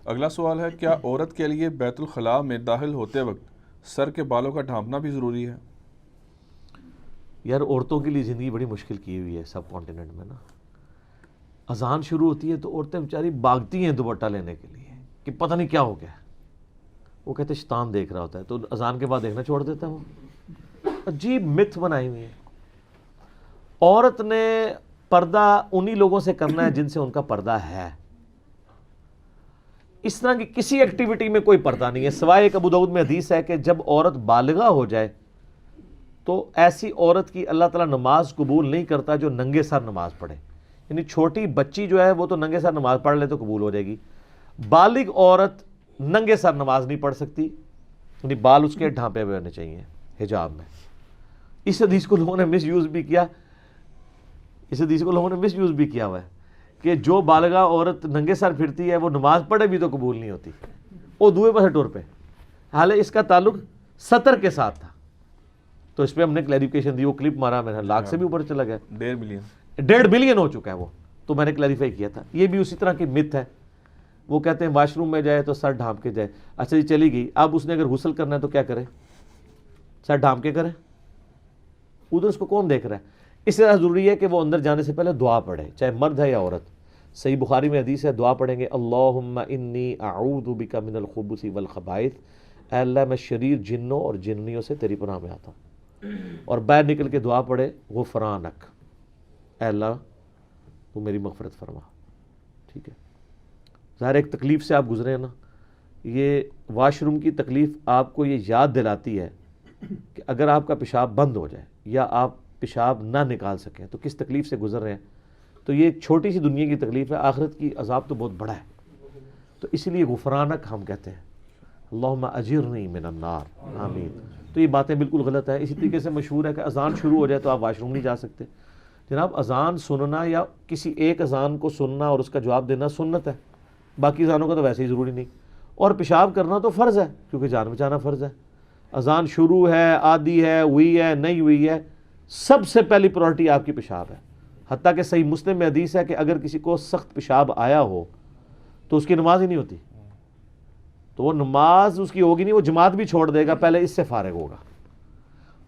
اگلا سوال ہے، کیا عورت کے لیے بیت الخلاء میں داخل ہوتے وقت سر کے بالوں کا ڈھانپنا بھی ضروری ہے؟ یار عورتوں کے لیے زندگی بڑی مشکل کی ہوئی ہے سب کانٹیننٹ میں نا. اذان شروع ہوتی ہے تو عورتیں بیچاری بھاگتی ہیں دوپٹہ لینے کے لیے کہ پتہ نہیں کیا ہو گیا. وہ کہتے ہیں شیطان دیکھ رہا ہوتا ہے، تو اذان کے بعد دیکھنا چھوڑ دیتا ہے. وہ عجیب متھ بنائی ہوئی ہے. عورت نے پردہ انہی لوگوں سے کرنا ہے جن سے ان کا پردہ ہے. اس طرح کی کسی ایکٹیویٹی میں کوئی پردہ نہیں ہے، سوائے ایک ابو داؤد میں حدیث ہے کہ جب عورت بالغہ ہو جائے تو ایسی عورت کی اللہ تعالیٰ نماز قبول نہیں کرتا جو ننگے سر نماز پڑھے. یعنی چھوٹی بچی جو ہے وہ تو ننگے سر نماز پڑھ لے تو قبول ہو جائے گی. بالغ عورت ننگے سر نماز نہیں پڑھ سکتی، یعنی بال اس کے ڈھانپے ہوئے ہونے چاہیے حجاب میں. اس حدیث کو لوگوں نے مس یوز بھی کیا، ہوا ہے کہ جو بالغہ عورت ننگے سر پھرتی ہے وہ نماز پڑھے بھی تو قبول نہیں ہوتی، وہ دوئے پاسے ٹور پہ. حالانکہ اس کا تعلق سطر کے ساتھ تھا. تو اس پہ ہم نے کلیریفیکیشن دی، وہ کلپ مارا میں نے، لاکھ سے بھی اوپر چلا گیا، 1.5 بلین ہو چکا ہے وہ. تو میں نے کلیریفائی کیا تھا. یہ بھی اسی طرح کی مت ہے. وہ کہتے ہیں واش روم میں جائے تو سر ڈھانپ کے جائے. اچھا جی چلی گئی، اب اس نے اگر غسل کرنا ہے تو کیا کرے؟ سر ڈھانپ کے کرے؟ ادھر اس کو کون دیکھ رہا ہے؟ اس طرح ضروری ہے کہ وہ اندر جانے سے پہلے دعا پڑھے، چاہے مرد ہے یا عورت. صحیح بخاری میں حدیث ہے، دعا پڑھیں گے اللہم انی اعوذ بک من الخبث والخبائث، اے اللہ میں شریر جنوں اور جننیوں سے تیری پناہ میں آتا ہوں. اور باہر نکل کے دعا پڑھے غفرانک، اے اللہ تو میری مغفرت فرما. ٹھیک ہے، ظاہر ایک تکلیف سے آپ گزرے ہیں نا. یہ واش روم کی تکلیف آپ کو یہ یاد دلاتی ہے کہ اگر آپ کا پیشاب بند ہو جائے یا آپ پیشاب نہ نکال سکیں تو کس تکلیف سے گزر رہے ہیں. تو یہ ایک چھوٹی سی دنیا کی تکلیف ہے، آخرت کی عذاب تو بہت بڑا ہے. تو اسی لیے غفرانک ہم کہتے ہیں، اللہم اجرنی من النار، آمین. تو یہ باتیں بالکل غلط ہے. اسی طریقے سے مشہور ہے کہ اذان شروع ہو جائے تو آپ واش روم نہیں جا سکتے. جناب اذان سننا یا کسی ایک اذان کو سننا اور اس کا جواب دینا سنت ہے، باقی اذانوں کا تو ویسے ہی ضروری نہیں. اور پیشاب کرنا تو فرض ہے کیونکہ جان بچانا فرض ہے. اذان شروع ہے، آدھی ہے، ہوئی ہے، نہیں ہوئی ہے، سب سے پہلی پرائرٹی آپ کی پیشاب ہے. حتیٰ کہ صحیح مسلم میں حدیث ہے کہ اگر کسی کو سخت پیشاب آیا ہو تو اس کی نماز ہی نہیں ہوتی. تو وہ نماز اس کی ہوگی نہیں، وہ جماعت بھی چھوڑ دے گا، پہلے اس سے فارغ ہوگا.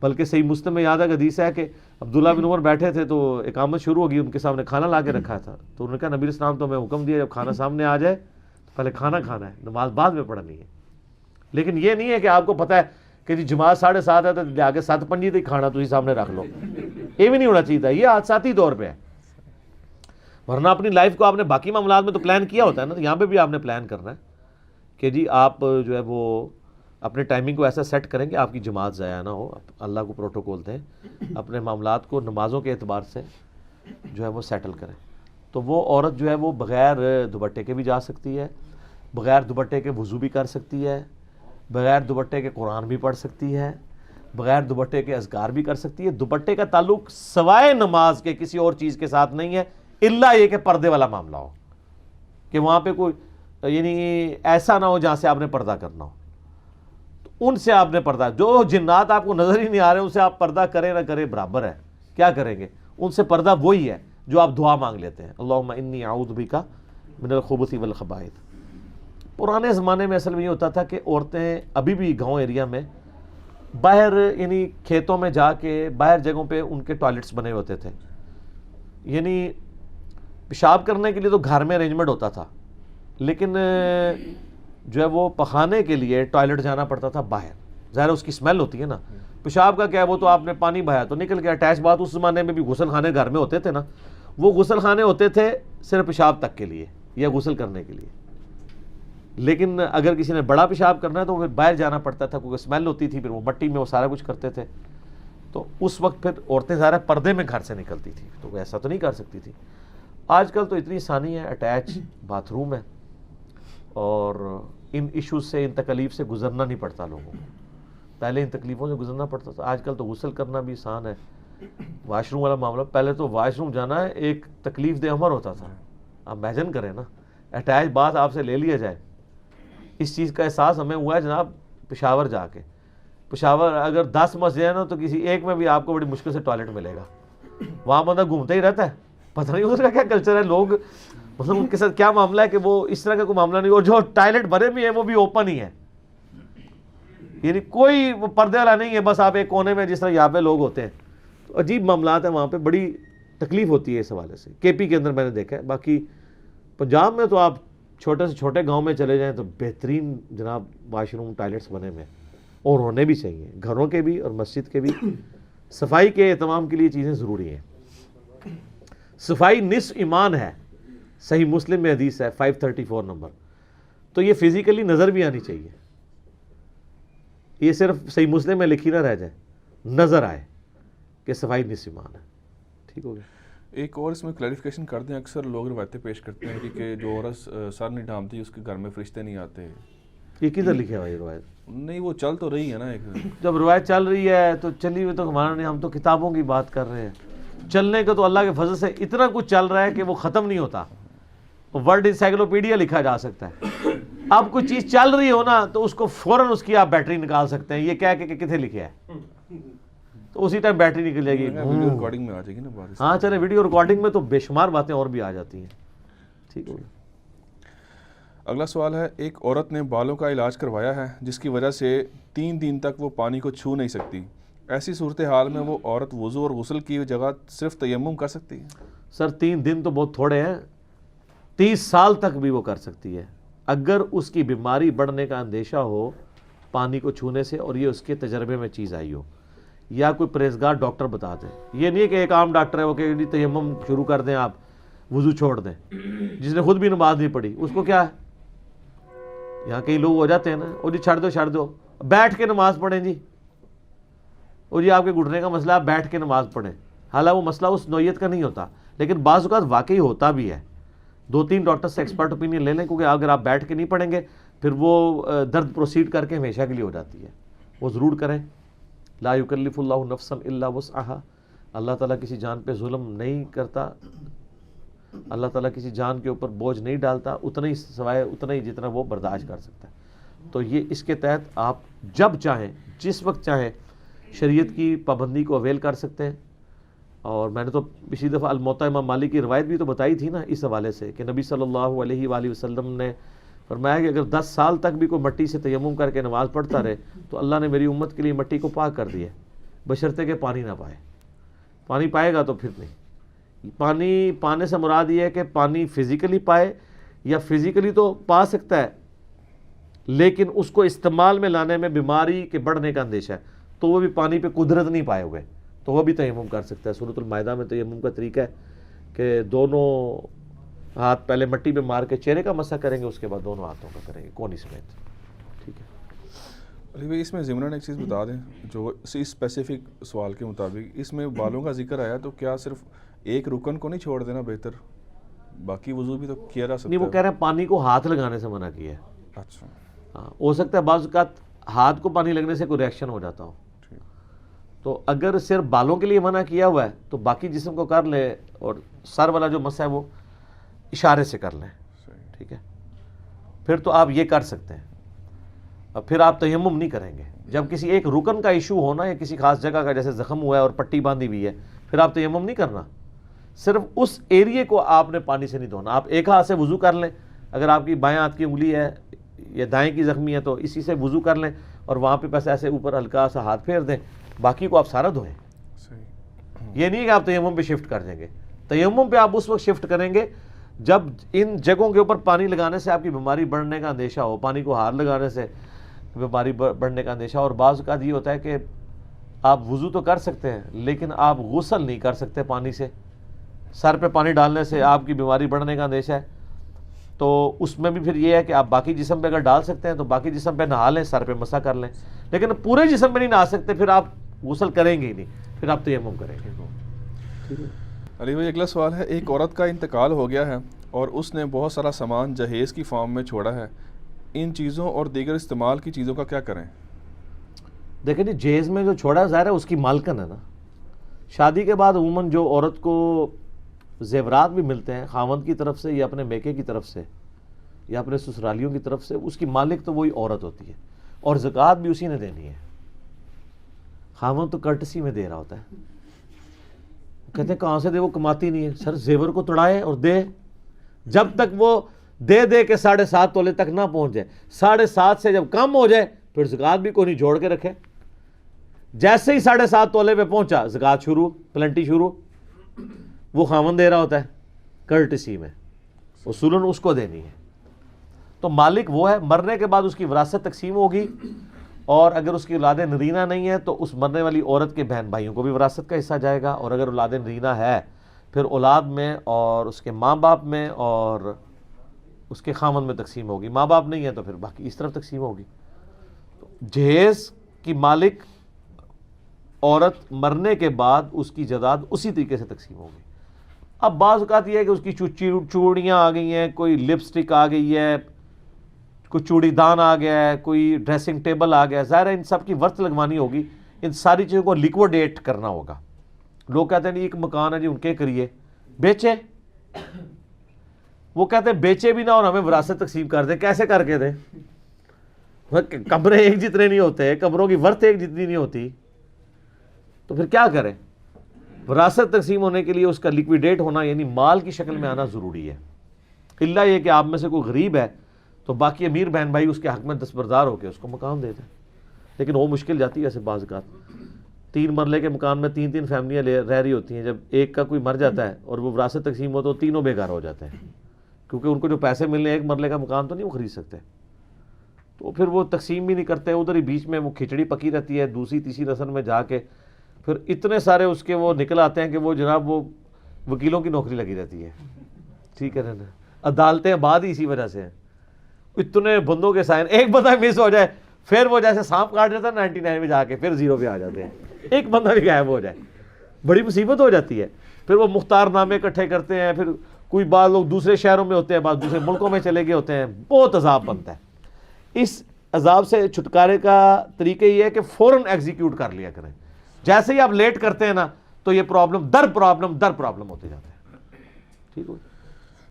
بلکہ صحیح مسلم میں یاد ہے کہ حدیث ہے کہ عبداللہ بن عمر بیٹھے تھے تو اقامت شروع ہوگی، ان کے سامنے کھانا لا کے رکھا تھا. تو انہوں نے کہا نبی علیہ السلام تو ہمیں حکم دیا جب کھانا سامنے آ جائے تو پہلے کھانا کھانا ہے، نماز بعد میں پڑھنی ہے. لیکن یہ نہیں ہے کہ آپ کو پتہ ہے کہ جی جماعت 7:30 ہے تو آگے 7:55 تک کھانا تھی سامنے رکھ لو. یہ بھی نہیں ہونا چاہیے تھا. یہ حادثاتی طور پہ ہے، ورنہ اپنی لائف کو آپ نے باقی معاملات میں تو پلان کیا ہوتا ہے نا. تو یہاں پہ بھی آپ نے پلان کرنا ہے کہ جی آپ جو ہے وہ اپنے ٹائمنگ کو ایسا سیٹ کریں کہ آپ کی جماعت ضائع نہ ہو. اللہ کو پروٹوکول دیں، اپنے معاملات کو نمازوں کے اعتبار سے جو ہے وہ سیٹل کریں. تو وہ عورت جو ہے وہ بغیر دوپٹے کے بھی جا سکتی ہے، بغیر دوپٹے کے وضو بھی کر سکتی ہے، بغیر دوپٹے کے قرآن بھی پڑھ سکتی ہے، بغیر دوپٹے کے اذکار بھی کر سکتی ہے. دوپٹے کا تعلق سوائے نماز کے کسی اور چیز کے ساتھ نہیں ہے، الا یہ کہ پردے والا معاملہ ہو، کہ وہاں پہ کوئی یعنی ایسا نہ ہو جہاں سے آپ نے پردہ کرنا ہو. تو ان سے آپ نے پردہ، جو جنات آپ کو نظر ہی نہیں آ رہے ان سے آپ پردہ کریں نہ کریں برابر ہے. کیا کریں گے؟ ان سے پردہ وہی ہے جو آپ دعا مانگ لیتے ہیں، اللہم انی اعوذ بک من الخبث والخبائث. پرانے زمانے میں اصل میں یہ ہوتا تھا کہ عورتیں ابھی بھی گاؤں ایریا میں باہر یعنی کھیتوں میں جا کے باہر جگہوں پہ ان کے ٹوائلٹس بنے ہوتے تھے. یعنی پیشاب کرنے کے لیے تو گھر میں ارینجمنٹ ہوتا تھا، لیکن جو ہے وہ پخانے کے لیے ٹوائلٹ جانا پڑتا تھا باہر. ظاہر اس کی اسمیل ہوتی ہے نا. پیشاب کا کیا ہے، وہ تو آپ نے پانی بہایا تو نکل گیا. اٹیچ بات اس زمانے میں بھی غسل خانے گھر میں ہوتے تھے نا، وہ غسل خانے ہوتے تھے صرف پیشاب تک کے لیے یا غسل کرنے کے لیے. لیکن اگر کسی نے بڑا پیشاب کرنا ہے تو پھر باہر جانا پڑتا تھا کیونکہ اسمیل ہوتی تھی، پھر وہ مٹی میں وہ سارا کچھ کرتے تھے. تو اس وقت پھر عورتیں ظاہر پردے میں گھر سے نکلتی تھی، تو وہ ایسا تو نہیں کر سکتی تھی. آج کل تو اتنی آسانی ہے، اٹیچ باتھ روم ہے اور ان ایشوز سے، ان تکلیف سے گزرنا نہیں پڑتا لوگوں کو. پہلے ان تکلیفوں سے گزرنا پڑتا تھا، آج کل تو غسل کرنا بھی آسان ہے. واش روم والا معاملہ، پہلے تو واش روم جانا ہے ایک تکلیف دہ عمر ہوتا تھا. آپ امیجن کریں نا، اٹیچ باتھ آپ سے لے لیا جائے. اس چیز کا احساس ہمیں ہوا ہے جناب پشاور جا کے. پشاور اگر 10 مسجد ہیں نا تو کسی ایک میں بھی آپ کو بڑی مشکل سے ٹوائلٹ ملے گا. وہاں بندہ گھومتا ہی رہتا ہے، پتہ نہیں اس کا کیا کلچر ہے. لوگ مطلب ان کے ساتھ کیا معاملہ ہے کہ وہ اس طرح کا کوئی معاملہ نہیں, اور جو ٹائلٹ بھرے بھی ہیں وہ بھی اوپن ہی ہے, یعنی کوئی وہ پردے والا نہیں ہے, بس آپ ایک کونے میں جس طرح یہاں پہ لوگ ہوتے ہیں. تو عجیب معاملات ہیں وہاں پہ, بڑی تکلیف ہوتی ہے اس حوالے سے. کے پی کے اندر میں نے دیکھا ہے, باقی پنجاب میں تو آپ چھوٹے سے چھوٹے گاؤں میں چلے جائیں تو بہترین جناب واش روم ٹائلٹس بنے ہوئے ہیں, اور ہونے بھی چاہیے, گھروں کے بھی اور مسجد کے بھی. صفائی کے اہتمام کے لیے چیزیں ضروری ہیں. صفائی نصف ایمان ہے, صحیح مسلم میں حدیث ہے 534 نمبر. تو یہ فزیکلی نظر بھی آنی چاہیے, یہ صرف صحیح مسلم میں لکھی نہ رہ جائے, نظر آئے کہ صفائی نصف ایمان ہے. ٹھیک ہو گیا. ایک اور اس میں کلیریفیکیشن کر دیں, اکثر لوگ روایتیں پیش کرتے ہیں کہ جو عورت سر نہیں ڈھانپتی اس کے گھر میں فرشتے نہیں آتے. یہ کدھر لکھا ہوا یہ روایت؟ نہیں, وہ چل تو رہی ہے نا. ایک جب روایت چل رہی ہے تو چلی ہوئی تو ہمارا نہیں, ہم تو کتابوں کی بات کر رہے ہیں. چلنے کا تو اللہ کے فضل سے اتنا کچھ چل رہا ہے کہ وہ ختم نہیں ہوتا. ورلڈ انسائکلوپیڈیا لکھا جا سکتا ہے. اب کوئی چیز چل رہی ہو نا تو اس کو فوراً اس کی آپ بیٹری نکال سکتے ہیں, یہ کہہ کے کہ کتنے لکھا ہے, تو اسی ٹائم بیٹری نکل جائے گی. ویڈیو ریکارڈنگ میں آ جائے گی نا بات. ہاں چلے, ویڈیو ریکارڈنگ میں تو بے شمار باتیں اور بھی آ جاتی ہیں. ٹھیک ہو گیا. اگلا سوال ہے, ایک عورت نے بالوں کا علاج کروایا ہے جس کی وجہ سے 3 دن تک وہ پانی کو چھو نہیں سکتی. ایسی صورتحال میں وہ عورت وضو اور غسل کی جگہ صرف تیمم کر سکتی ہے؟ سر 3 دن تو بہت تھوڑے ہیں, 30 سال تک بھی وہ کر سکتی ہے اگر اس کی بیماری بڑھنے کا اندیشہ ہو پانی کو چھونے سے, اور یہ اس کے تجربے میں چیز آئی ہو, یا کوئی پرہیزگار ڈاکٹر بتا دے. یہ نہیں ہے کہ ایک عام ڈاکٹر ہے وہ کہ تیمم شروع کر دیں, آپ وضو چھوڑ دیں. جس نے خود بھی نماز نہیں پڑھی اس کو کیا ہے, یہاں کئی لوگ ہو جاتے ہیں نا, وہ جی چھڑ دو بیٹھ کے نماز پڑھیں جی, اور جی آپ کے گھٹنے کا مسئلہ, آپ بیٹھ کے نماز پڑھیں. حالانکہ وہ مسئلہ اس نوعیت کا نہیں ہوتا, لیکن بعض اوقات واقعی ہوتا بھی ہے. 2-3 ڈاکٹر سے ایکسپرٹ اوپینین لے لیں, کیونکہ اگر آپ بیٹھ کے نہیں پڑھیں گے پھر وہ درد پروسیڈ کر کے ہمیشہ کے لیے ہو جاتی ہے. وہ ضرور کریں. لا یکلف اللہ نفسا الا وسعها, اللہ تعالیٰ کسی جان پہ ظلم نہیں کرتا, اللہ تعالیٰ کسی جان کے اوپر بوجھ نہیں ڈالتا, اتنا ہی سوائے اتنا ہی جتنا وہ برداشت کر سکتا ہے. تو یہ اس کے تحت آپ جب چاہیں جس وقت چاہیں شریعت کی پابندی کو اویل کر سکتے ہیں. اور میں نے تو پچھلی دفعہ الموطا امام مالک کی روایت بھی تو بتائی تھی نا اس حوالے سے, کہ نبی صلی اللہ علیہ وآلہ وسلم نے فرمایا کہ اگر 10 سال تک بھی کوئی مٹی سے تیمم کر کے نماز پڑھتا رہے تو اللہ نے میری امت کے لیے مٹی کو پاک کر دیا, بشرطے کہ پانی نہ پائے. پانی پائے گا تو پھر نہیں. پانی پانے سے مراد یہ ہے کہ پانی فزیکلی پائے, یا فزیکلی تو پا سکتا ہے لیکن اس کو استعمال میں لانے میں بیماری کے بڑھنے کا اندیشہ ہے, تو وہ بھی پانی پہ قدرت نہیں پائے ہوئے تو وہ بھی تیمم کر سکتا ہے. سورۃ المائدہ میں تیمم کا طریقہ ہے کہ دونوں ہاتھ پہلے مٹی میں مار کے چہرے کا مسح کریں گے, اس کے بعد دونوں ہاتھوں کا کریں گے کونی سمیت. ٹھیک ہے علی بھائی, اس میں ضمناً ایک چیز بتا دیں, جو اسی اسپیسیفک سوال کے مطابق اس میں بالوں کا ذکر آیا, تو کیا صرف ایک رکن کو نہیں چھوڑ دینا بہتر, باقی وضو بھی تو کیا جا سکتا ہے؟ نہیں, وہ کہہ رہے ہیں پانی کو ہاتھ لگانے سے منع کیا ہے. اچھا, ہاں ہو سکتا ہے بعض اوقات ہاتھ کو پانی لگنے سے کوئی ریئیکشن ہو جاتا ہو, تو اگر صرف بالوں کے لیے منع کیا ہوا ہے تو باقی جسم کو کر لے, اور سر والا جو مسئلہ ہے وہ اشارے سے کر لیں. ٹھیک ہے, پھر تو آپ یہ کر سکتے ہیں, اور پھر آپ تیمم نہیں کریں گے. جب کسی ایک رکن کا ایشو ہونا یا کسی خاص جگہ کا جیسے زخم ہوا ہے اور پٹی باندھی ہوئی ہے, پھر آپ تیمم نہیں کرنا, صرف اس ایریے کو آپ نے پانی سے نہیں دھونا. آپ ایک ہاتھ سے وضو کر لیں, اگر آپ کی بائیں ہاتھ کی انگلی ہے یا دائیں کی زخمی ہے تو اسی سے وضو کر لیں, اور وہاں پہ بس ایسے اوپر ہلکا سا ہاتھ پھیر دیں, باقی کو آپ سارا دھوئیں. یہ نہیں کہ آپ تیمم پہ شفٹ کر دیں گے. تیمم پہ آپ اس وقت شفٹ کریں گے جب ان جگہوں کے اوپر پانی لگانے سے آپ کی بیماری بڑھنے کا اندیشہ ہو, پانی کو ہاتھ لگانے سے بیماری بڑھنے کا اندیشہ. اور بعض اوقات یہ ہوتا ہے کہ آپ وضو تو کر سکتے ہیں لیکن آپ غسل نہیں کر سکتے پانی سے, سر پہ پانی ڈالنے سے آپ کی بیماری بڑھنے کا اندیشہ ہے. تو اس میں بھی پھر یہ ہے کہ آپ باقی جسم پہ اگر ڈال سکتے ہیں تو باقی جسم پہ نہا لیں, سر پہ مسح کر لیں, لیکن پورے جسم پہ نہیں نہا سکتے پھر آپ غسل کریں گے ہی نہیں, پھر آپ تیمم کریں گے. علی بھائی, اگلا سوال ہے, ایک عورت کا انتقال ہو گیا ہے اور اس نے بہت سارا سامان جہیز کی فارم میں چھوڑا ہے, ان چیزوں اور دیگر استعمال کی چیزوں کا کیا کریں؟ دیکھیں جی, جہیز میں جو چھوڑا ظاہر ہے اس کی مالکن ہے نا. شادی کے بعد عموماً جو عورت کو زیورات بھی ملتے ہیں خاوند کی طرف سے یا اپنے میکے کی طرف سے یا اپنے سسرالیوں کی طرف سے, اس کی مالک تو وہی عورت ہوتی ہے, اور زکوٰۃ بھی اسی نے دینی ہے. خاوند تو کرٹسی میں دے رہا ہوتا ہے. کہتے ہیں کہاں سے دے, وہ کماتی نہیں ہے. سر زیور کو توڑائے اور دے, جب تک وہ دے کے 7.5 تولے تک نہ پہنچ جائے. 7.5 سے جب کم ہو جائے پھر زکوٰۃ بھی کوئی نہیں جوڑ کے رکھے. جیسے ہی 7.5 تولے پہ پہنچا زکوٰۃ شروع, پلنٹی شروع. وہ خاوند دے رہا ہوتا ہے کرٹسی میں, اصولاً اس کو دینی ہے. تو مالک وہ ہے. مرنے کے بعد اس کی وراثت تقسیم ہوگی, اور اگر اس کی اولاد نرینہ نہیں ہے تو اس مرنے والی عورت کے بہن بھائیوں کو بھی وراثت کا حصہ جائے گا, اور اگر اولاد نرینہ ہے پھر اولاد میں اور اس کے ماں باپ میں اور اس کے خامند میں تقسیم ہوگی. ماں باپ نہیں ہے تو پھر باقی اس طرف تقسیم ہوگی. جہیز کی مالک عورت مرنے کے بعد اس کی جائیداد اسی طریقے سے تقسیم ہوگی. اب بعض اوقات یہ ہے کہ اس کی چوڑیاں آ گئی ہیں, کوئی لپسٹک آ گئی ہے, کوئی چوڑی دان آ گیا ہے, کوئی ڈریسنگ ٹیبل آ گیا ہے. ظاہر ہے ان سب کی ورث لگوانی ہوگی, ان ساری چیزوں کو لیکوڈیٹ کرنا ہوگا. لوگ کہتے ہیں ایک مکان ہے جی ان کے کریے, بیچے. وہ کہتے ہیں بیچے بھی نہ اور ہمیں وراثت تقسیم کر دیں. کیسے کر کے دیں؟ کمرے ایک جتنے نہیں ہوتے, کمروں کی ورث ایک جتنی نہیں ہوتی, تو پھر کیا کریں؟ وراثت تقسیم ہونے کے لیے اس کا لیکویڈیٹ ہونا یعنی مال کی شکل میں آنا ضروری ہے. الا یہ کہ آپ میں سے کوئی غریب ہے تو باقی امیر بہن بھائی اس کے حق میں دستبردار ہو کے اس کو مکان دے دیں. لیکن وہ مشکل جاتی ہے ایسے بعض اوقات. 3 مرلے کے مکان میں 3 فیملیاں رہ رہی ہوتی ہیں. جب ایک کا کوئی مر جاتا ہے اور وہ وراثت تقسیم ہو تو تینوں بے گھر ہو جاتے ہیں, کیونکہ ان کو جو پیسے ملنے 1 مرلے کا مکان تو نہیں وہ خرید سکتے. تو پھر وہ تقسیم بھی نہیں کرتے, ادھر ہی بیچ میں وہ کھچڑی پکی رہتی ہے. دوسری تیسری نسل میں جا کے پھر اتنے سارے اس کے وہ نکل آتے ہیں کہ وہ جناب وہ وکیلوں کی نوکری لگی رہتی ہے. ٹھیک ہے نا, عدالتیں بعد ہی اسی وجہ سے ہیں. اتنے بندوں کے سائن, ایک بندہ مس ہو جائے پھر وہ جیسے سانپ کاٹ جاتا ہے 99 میں جا کے پھر 0 پہ آ جاتے ہیں. ایک بندہ بھی غائب ہو جائے بڑی مصیبت ہو جاتی ہے. پھر وہ مختار نامے اکٹھے کرتے ہیں, پھر کوئی بعض لوگ دوسرے شہروں میں ہوتے ہیں, بعض دوسرے ملکوں میں چلے گئے ہوتے ہیں. بہت عذاب بنتا ہے. اس عذاب سے چھٹکارے کا طریقہ یہ ہے کہ فوراً ایگزیکیوٹ کر لیا کریں. جیسے ہی آپ لیٹ کرتے ہیں نا تو یہ پرابلم در پرابلم ہوتے جاتے ہیں. ٹھیک ہو.